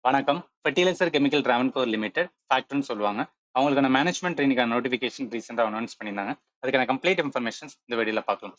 வணக்கம். Fertiliser chemical Travancore limited ஃபேக்ட்ரின்னு சொல்லுவாங்க. அவங்களுக்கான மேனேஜ்மெண்ட் ட்ரெய்னிங்கான நோட்டிஃபிகேஷன் ரீசென்ட்டா அனௌன்ஸ் பண்ணியிருந்தாங்க. அதுக்கான கம்ப்ளீட் இன்ஃபர்மேஷன்ஸ் இந்த வீடியோல பார்க்கலாம்.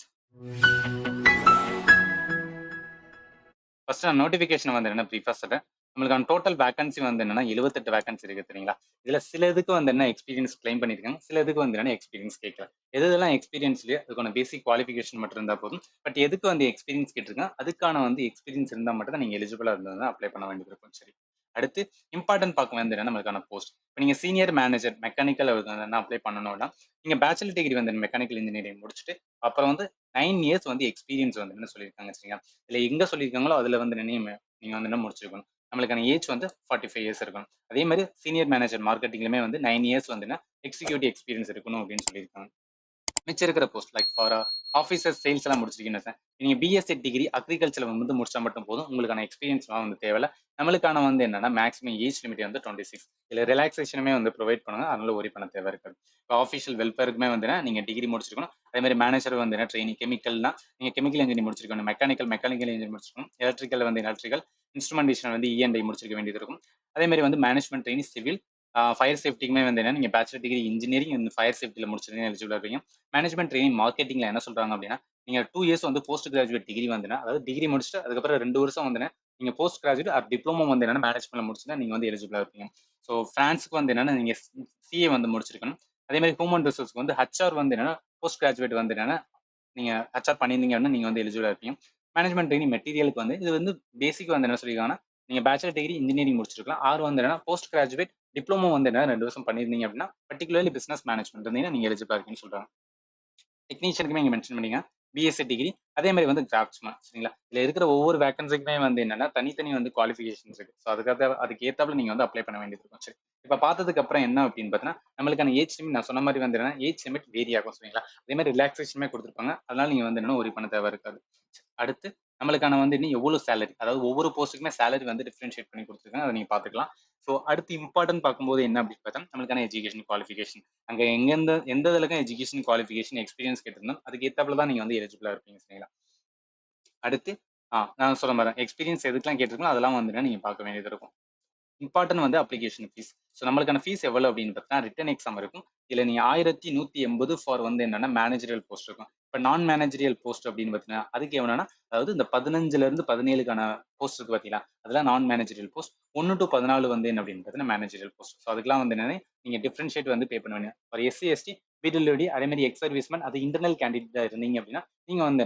ஃபர்ஸ்ட் நான் நோட்டிஃபிகேஷன் வந்து என்ன பிரீஃபா சொல்றேன். நம்மளுக்கான டோட்டல் வேக்கன்சி வந்து என்னன்னா 78 வேக்கன்சி இருக்கு தெரியுங்களா? இதுல சில இதுக்கு வந்து என்ன எக்ஸ்பீரியன்ஸ் கிளைம் பண்ணியிருக்காங்க. சில இதுக்கு வந்து என்னன்னா எக்ஸ்பீரியன்ஸ் கேட்கல. எதெல்லாம் எக்ஸ்பீரியன்ஸ் இல்லையோ அதுக்கான பேசிக் குவாலிஃபிகேஷன் மட்டும் இருந்தா போதும். பட் எதுக்கு வந்து எக்ஸ்பீரியன்ஸ் கேட்டிருக்காங்க, அதுக்கான வந்து எக்ஸ்பீரியன்ஸ் இருந்தா மட்டும் தான் நீங்க எலிஜிபிளா இருந்ததுன்னா அப்ளை பண்ண வேண்டியது இருக்கும். சரி. அடுத்து இம்பார்ட்டன்ட் பார்க்க வேண்டியது என்னன்னா நம்மளுக்கான போஸ்ட். இப்ப நீங்க சீனியர் மேனேஜர் மெக்கானிக்கல் அப்ளை பண்ணணும்னா, நீங்க பேச்சுலர் டிகிரி வந்து மெக்கானிக்கல் இன்ஜினியரிங் முடிச்சுட்டு, அப்புறம் வந்து 9 இயர்ஸ் வந்து எக்ஸ்பீரியன்ஸ் வந்து என்ன சொல்லியிருக்காங்க சரிங்களா? இல்ல எங்க சொல்லியிருக்காங்களோ அதுல வந்து நீங்க வந்து என்ன முடிச்சிருக்கணும். நம்மளுக்கான ஏஜ் வந்து 45 இயர்ஸ் இருக்கணும். அதே மாதிரி சீனியர் மேனேஜர் மார்க்கெட்டிங்லயுமே வந்து 9 இயர்ஸ் வந்து எக்ஸிக்யூட்டிவ் எக்ஸ்பீரியன்ஸ் இருக்கணும் அப்படின்னு சொல்லியிருக்காங்க. மிச்சம் இருக்கிற post like for officer sales எல்லாம் முடிச்சிருக்கீங்க சார். நீங்க பிஎஸ்சி டிகிரி அக்ரிகல்ச்சர் வந்து முடிச்சா மட்டும் போதும். உங்களுக்கான எக்ஸ்பீரியன்ஸ்லாம் வந்து தேவையில்ல. நம்மளுக்கான வந்து என்னன்னா மேக்ஸிமம் ஏஜ் லிமிட் வந்து 26. இதுல ரிலாக்ஸேஷனுமே வந்து ப்ரொவைட் பண்ணுங்க. அதனால ஒரி பண்ண தேவை இருக்காது. இப்போ ஆஃபீஷியல் வெல்ஃபேருக்குமே வந்து நீங்க டிகிரி முடிச்சிருக்கணும். அதே மாதிரி மேனேஜர் வந்து ட்ரைனிங் கெமிக்கல்னா நீங்க கெமிக்கல் இன்ஜினியர் முடிச்சிருக்கணும். மெக்கானிக்கல் இன்ஜினியர் முடிச்சிருக்கணும். எலக்ட்ரிக்கல் வந்து எலக்ட்ரிக்கல், இன்ஸ்ட்ருமெண்டேஷன் வந்து இஎன்ஐ முடிச்சிருக்க வேண்டியது இருக்கும். அதே மாதிரி வந்து மேனேஜ்மெண்ட் ட்ரைனிங் சிவில், ஃபயர் சேஃப்டிக்குமே வந்து நீங்க bachelor degree engineering and fire சேஃப்டியில் முடிச்சிருந்தீங்க எலிஜிபிளா இருப்பீங்க. மேனேஜ்மெண்ட் ட்ரெயினிங் மார்க்கெட்டிங்ல என்ன சொல்றாங்க அப்படின்னா, நீங்க 2 இயர்ஸ் வந்து போஸ்ட் கிராஜுவேட் டிகிரி வந்துனா, அதாவது டிகிரி முடிச்சுட்டு அதுக்கப்புறம் 2 வருஷம் வந்து நீங்க போஸ்ட் கிராஜுவேட் ஆர் டிப்ளமோ வந்து மேனேஜ்மெண்ட்ல முடிச்சுனா நீங்க வந்து எலிஜிபிளா இருப்பீங்க. ஸோ பிரான்ஸ்க்கு வந்து நீங்க சிஏ வந்து முடிச்சிருக்கணும். அதே மாதிரி ஹியூமன் ரிசோர்ஸ்க்கு வந்து ஹச்ஆர் வந்து போஸ்ட் கிராஜுவேட் வந்து நீங்க ஹச்ஆர் பண்ணியிருந்தீங்க அப்படின்னா நீங்க வந்து எலிஜிபிளா இருப்பீங்க. மேனேஜ்மெண்ட் ட்ரெயினிங் மெட்டீரியலுக்கு வந்து இது வந்து பேசிக் வந்து என்ன சொல்லியிருக்காங்கன்னா, நீங்க பேச்சுலர் டிகிரி இன்ஜினியரிங் முடிச்சிருக்கலாம். ஆர் வந்து போஸ்ட் கிராஜுவேட் டிப்ளமோ வந்து 2 வருஷம் பண்ணியிருந்தீங்க அப்படின்னா, பர்டிகுலர்லி பிசினஸ் மேனேஜ்மெண்ட் இருந்தீங்கன்னா நீங்க எலிஜிபிளா இருக்கீங்கன்னு சொல்றாங்க. டெக்னீஷியனுக்குமே இங்க மென்ஷன் பண்ணீங்க. பிஎஸ்சி டிகிரி அதே மாதிரி வந்து கிராஃப்ட்ஸ்மேன் சரிங்களா? இதுல இருக்கிற ஒவ்வொரு வேக்கன்சிக்குமே வந்து தனித்தனி வந்து குவாலிஃபிகேஷன்ஸ் இருக்கு. ஸோ அதுக்கு ஏத்தாப்புல நீங்க வந்து அப்ளை பண்ண வேண்டியது இருக்கும். சரி. இப்ப பார்த்ததுக்கு அப்புறம் என்ன அப்படின்னு பார்த்தீங்கன்னா, நம்மளுக்கான ஏஜ் லிமிட் நான் சொன்ன மாதிரி வந்து ஏஜ் லிமிட் வேரி ஆகும் சரிங்களா? அதே மாதிரி ரிலாக்ஸேஷனுமே கொடுத்துருப்பாங்க. அதனால நீங்க வந்து ஒரி பண்ண தேவை இருக்காது. அடுத்து நம்மளுக்கான வந்து இன்னும் எவ்வளவு சேலரி, அதாவது ஒவ்வொரு போஸ்ட்டுக்குமே சேலரி வந்து டிஃபரன்ஷியேட் பண்ணி கொடுத்துருக்காங்க. அதை நீங்க பார்த்துக்கலாம். ஸோ அடுத்து இம்பார்ட்டன்ட் பார்க்கும்போது என்ன அப்படின்னு பார்த்தா நம்மளுக்கான எஜுகேஷன் குவாலிஃபிகேஷன். அங்க எந்த இதுலக்கும் எஜுகேஷன் குவாலிஃபிகேஷன் எக்ஸ்பீரியன்ஸ் கேட்டிருந்தோம். அதுக்கு ஏத்தாப்புல தான் நீங்க வந்து எலிஜிபிளா இருப்பீங்க சரிங்களா? அடுத்து நான் சொல்ல மாட்டேன் எக்ஸ்பீரியன்ஸ் எதுக்கெல்லாம் கேட்டிருக்கோம் அதெல்லாம் வந்து நீங்க பார்க்க வேண்டியது இருக்கும். இம்பார்ட்டன்ட் வந்து அப்ளிகேஷன் ஃபீஸ். ஸோ நம்மளுக்கான ஃபீஸ் எவ்வளவு அப்படின்னு பார்த்தீங்கன்னா, ரிட்டன் எக்ஸாம் இருக்கும். இதுல நீங்க 1180 ஃபார் வந்து மேனேஜரியல் போஸ்ட் இருக்கும். இப்ப நான் மேனேஜரியல் போஸ்ட் அப்படின்னு பார்த்தீங்கன்னா, அதுக்கு எவ்வளவுன்னா, அதாவது இந்த 15ல இருந்து 17க்கான போஸ்ட் இருக்கு பார்த்தீங்களா? அதெல்லாம் நான் மேனேஜரியல் போஸ்ட். 1 டூ 14 வந்து என்ன அப்படின்னு பார்த்தீங்கன்னா, மேனேஜரியல் போஸ்ட். ஸோ அதுக்கெல்லாம் வந்து நீங்க டிஃபரன்ஷியேட் வந்து பே பண்ண வேண்டிய ஒரு எஸ்சி, எஸ்டி, பிடபிள்யூடி அதே மாதிரி எக்ஸ் சர்வீஸ்மேன் அது இன்டர்னல் கேண்டிடேட்டா இருந்தீங்க அப்படின்னா, நீங்க வந்து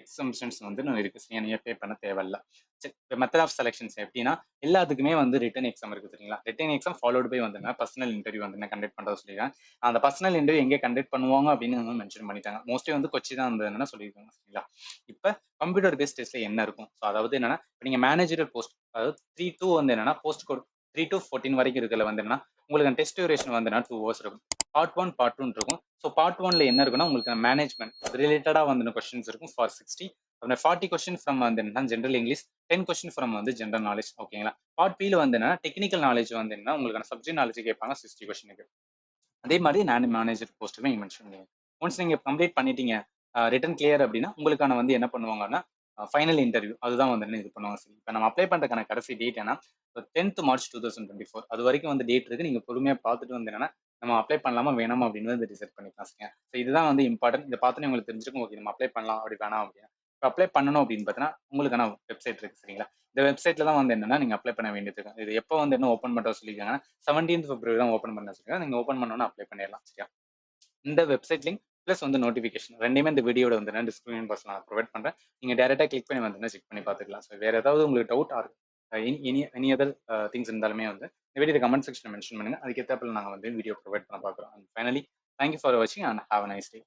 எக்ஸம்ஷன்ஸ் வந்து இருக்கு. நீங்க பே பண்ண தேவையில்ல. சரி. மெத்தட் ஆஃப் செலக்ஷன்ஸ் எப்படின்னா, எல்லாத்துக்குமே வந்து ரிட்டன் எக்ஸாம் இருக்கு சரிங்களா? ரிட்டன் எக்ஸாம் ஃபாலோட் பை வந்து பர்சனல் இன்டர்வியூ வந்து கண்டக்ட் பண்றதா சொல்லியிருக்காங்க. அந்த பர்சனல் இன்டர்வியூ எங்க கண்டக்ட் பண்ணுவாங்க அப்படின்னு மென்ஷன் பண்ணிட்டாங்க. மோஸ்ட்லி வந்து கொச்சி தான் வந்து சொல்லியிருக்காங்க சரிங்களா? இப்ப கம்ப்யூட்டர் பேஸ்ட் டெஸ்ட்ல என்ன இருக்கும்? ஸோ அதாவது இப்ப நீங்க மேனேஜரல் போஸ்ட் அதாவது 3 டூ வந்து போஸ்ட் கோட் 3 டூ 14 வரைக்கும் இருக்குல்ல வந்து உங்களுக்கு டெஸ்ட் டியூரேஷன் வந்து 2 ஹவர்ஸ் இருக்கும். பார்ட் 1, பார்ட் 2 இருக்கும். ஸோ பார்ட் 1ல என்ன இருக்குன்னா உங்களுக்கு மேனேஜ்மெண்ட் அது ரிலேட்டடா வந்து கொஸ்டின்ஸ் இருக்கும் ஃபார் 60. 40 கொஸ்டின் ஃப்ரம் வந்து ஜெனரல் இங்கிலீஷ், 10 கொஸ்டின் ஃப்ரம் வந்து ஜெனரல் நாலேஜ் ஓகேங்களா? பார்ட் பில வந்து டெக்னிக்கல் நாலேஜ் வந்து உங்களுக்கான சப்ஜெக்ட் நாலேஜ் கேட்பாங்க 60 கொஸ்டினுக்கு. அதே மாதிரி நான் மேனேஜர் போஸ்ட்டுமே மென்ஷன் பண்ணுவேன். ஒன்ஸ் நீங்க கம்ப்ளீட் பண்ணிட்டீங்க, ரிட்டன் கிளியர் அப்படின்னா உங்களுக்கான வந்து என்ன பண்ணுவாங்கன்னா, ஃபைனல் இன்டர்வியூ அதுதான் வந்து இது பண்ணுவாங்க சரி. இப்ப நம்ம அப்ளை பண்றதுக்கான கடைசி டேட் 10th மார்ச் 2024 அது வரைக்கும் வந்து டேட் இருக்கு. நீங்க பொறுமையா பார்த்துட்டு வந்து நம்ம அப்ளை பண்ணலாமா வேணாமா அப்படின்னு வந்து டிசைட் பண்ணிக்கலாம் சரிங்க. ஸோ இதுதான் வந்து இம்பார்ட்டன்ட். இத பார்த்தோன்னே உங்களுக்கு தெரிஞ்சிருக்கும். ஓகே நம்ம அப்ளை பண்ணலாம் அப்படி வேணாம் அப்படின்னு. இப்ப அப்ளை பண்ணணும் அப்படின்னு பார்த்தீங்கன்னா, உங்களுக்கான வெப்சைட் இருக்கு சரிங்களா? இந்த வெப்சைட்ல தான் வந்து நீங்க அப்ளை பண்ண வேண்டியது இருக்கும். இது எப்போ வந்து ஓப்பன் பண்றதா சொல்லியிருக்காங்கன்னா, 17th பிப்ரவரி தான் ஓப்பன் பண்ண சொல்லியிருக்காங்க. நீங்க ஓப்பன் பண்ணோனே அப்ளை பண்ணிடலாம் சரியா? இந்த வெப்சைட் லிங்க் பிளஸ் வந்து நோட்டிஃபிகேஷன் 2மே இந்த வீடியோட வந்து டிஸ்கிரிப்ஷன் பாக்ஸ்ல நான் ப்ரொவைட் பண்றேன். நீங்க டைரக்ட்டா கிளிக் பண்ணி வந்து செக் பண்ணி பார்த்துக்கலாம். ஸோ வேற ஏதாவது உங்களுக்கு doubt or any other things இருந்தாலுமே வந்து இந்த வீடியோ கமெண்ட் செக்ஷன்ல மென்ஷன் பண்ணுங்க. அதுக்கு ஏத்தாப்புல நாங்க வந்து வீடியோ ப்ரொவைட் பண்ண பார்க்குறோம். And finally thank you for வாட்சிங் and have a nice day.